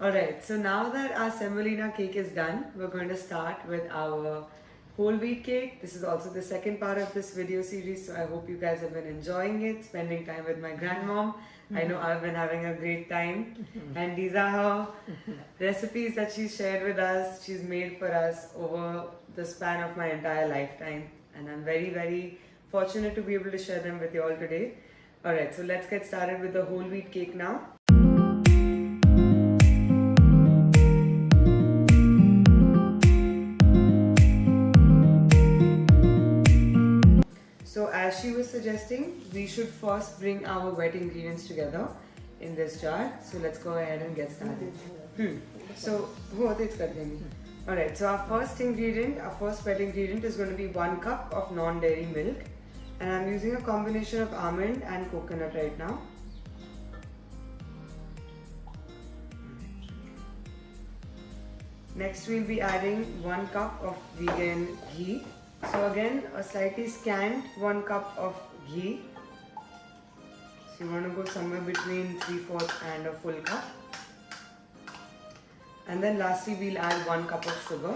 Alright, so now that our semolina cake is done, we're going to start with our whole wheat cake. This is also the second part of this video series, so I hope you guys have been enjoying it, spending time with my grandmom. I know I've been having a great time, and these are her recipes that she's shared with us, she's made for us over the span of my entire lifetime, and I'm very, very fortunate to be able to share them with you all today. Alright, so let's get started with the whole wheat cake now. So as she was suggesting, we should first bring our wet ingredients together in this jar. So let's go ahead and get started. So, alright, so our first wet ingredient is going to be 1 cup of non-dairy milk. And I'm using a combination of almond and coconut right now. Next we'll be adding 1 cup of vegan ghee. So again, a slightly scant 1 cup of ghee. So you want to go somewhere between 3/4 and a full cup. And then lastly we'll add 1 cup of sugar.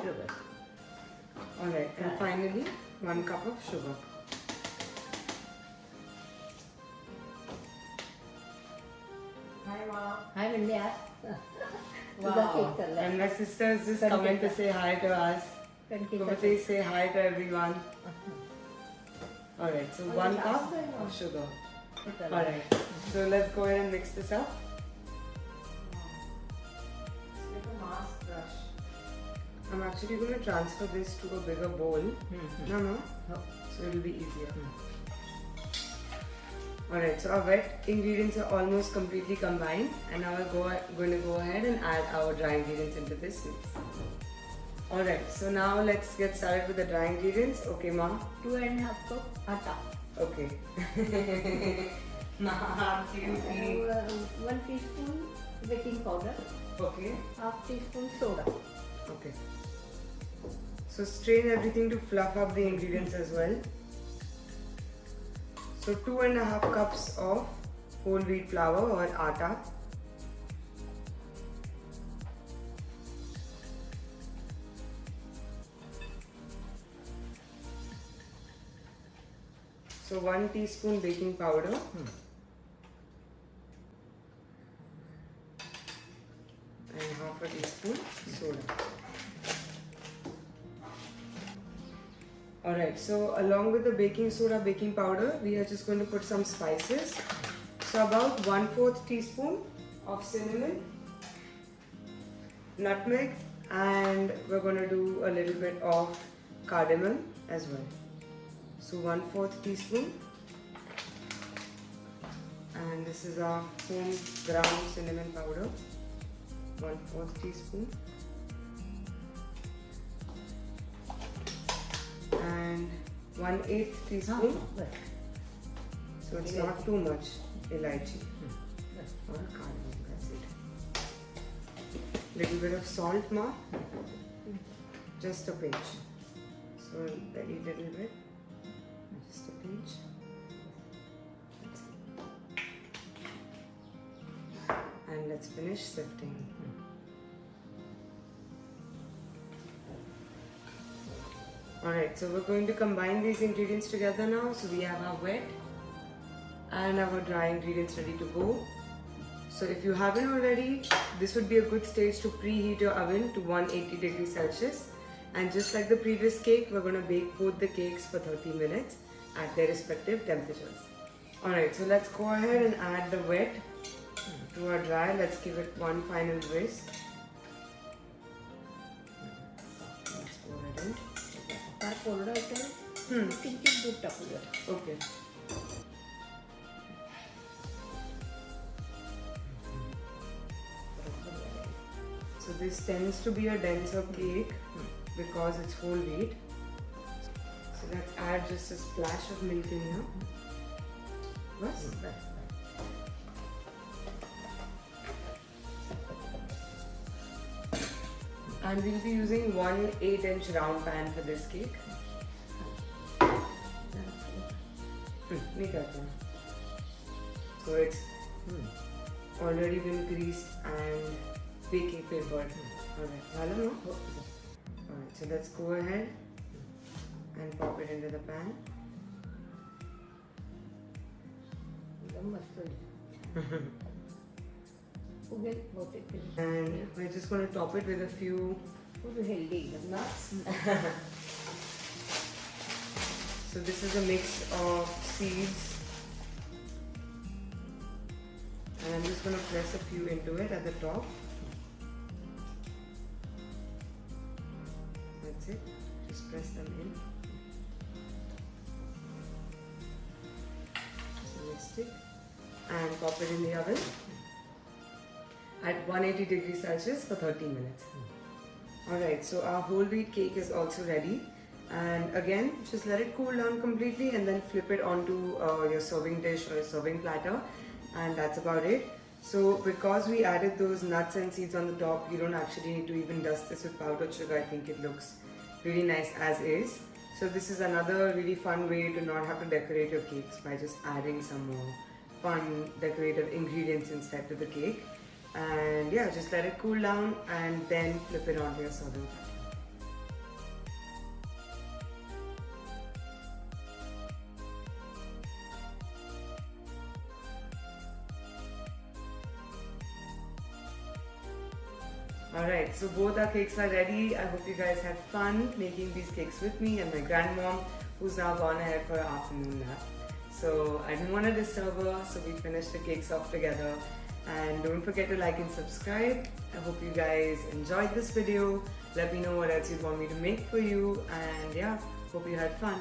Alright, and finally 1 cup of sugar. Hi Mom. Hi Vinita. Wow. And my sisters just coming to say hi to us. Please say hi to everyone. Alright, so 1 cup of sugar. Alright, so let's go ahead and mix this up. With a mask brush. I'm actually going to transfer this to a bigger bowl. No. So it will be easier. Alright, so our wet ingredients are almost completely combined, and now we're going to go ahead and add our dry ingredients into this mix. Alright, so now let's get started with the dry ingredients. Okay, Ma? 2.5 cup atta. Okay. Now, 1 teaspoon baking powder. okay. Half teaspoon soda. Okay. So strain everything to fluff up the ingredients as well. So 2.5 cups of whole wheat flour or atta. So 1 teaspoon baking powder. And half a teaspoon soda. Alright, so along with the baking soda, baking powder, we are just going to put some spices. So about 1/4 teaspoon of cinnamon, nutmeg, and we're going to do a little bit of cardamom as well. So 1/4 teaspoon. And this is our home ground cinnamon powder. 1/4 teaspoon. And 1/8 teaspoon. So it's not too much elaichi or cardamom, that's it. Little bit of salt, Ma. Just a pinch. So very little bit. Just a pinch. That's it. And let's finish sifting. Alright, so we're going to combine these ingredients together now. So we have our wet and our dry ingredients ready to go. So if you haven't already, this would be a good stage to preheat your oven to 180 degrees Celsius. And just like the previous cake, we're going to bake both the cakes for 30 minutes at their respective temperatures. Alright, so let's go ahead and add the wet to our dry. Let's give it one final whisk. Let's pour it in. Okay. So this tends to be a denser cake because it's whole wheat. So let's add just a splash of milk in here. Bas? And we'll be using one 8-inch round pan for this cake. So it's already been greased and baking paper. Alright, Zala, no? Alright, so let's go ahead and pop it into the pan. एकदम मस्त होईल. फुगेल बहुतेक. And we're just going to top it with a few खूप healthy एकदम. nuts. So this is a mix of seeds. And I'm just going to press a few into it at the top. That's it. Just press them in. So let's stick and pop it in the oven at 180 degrees Celsius for 30 minutes. Alright, so our whole wheat cake is also ready. And again, just let it cool down completely and then flip it onto your serving dish or your serving platter. And that's about it. So because we added those nuts and seeds on the top, you don't actually need to even dust this with powdered sugar. I think it looks really nice as is. So this is another really fun way to not have to decorate your cakes by just adding some more fun decorative ingredients instead to the cake. And yeah, just let it cool down and then flip it onto your serving platter. Alright, so both our cakes are ready. I hope you guys had fun making these cakes with me and my grandmom, who's now gone ahead for her afternoon nap. So I didn't want to disturb her, so we finished the cakes off together. And don't forget to like and subscribe. I hope you guys enjoyed this video. Let me know what else you'd want me to make for you. And yeah, hope you had fun.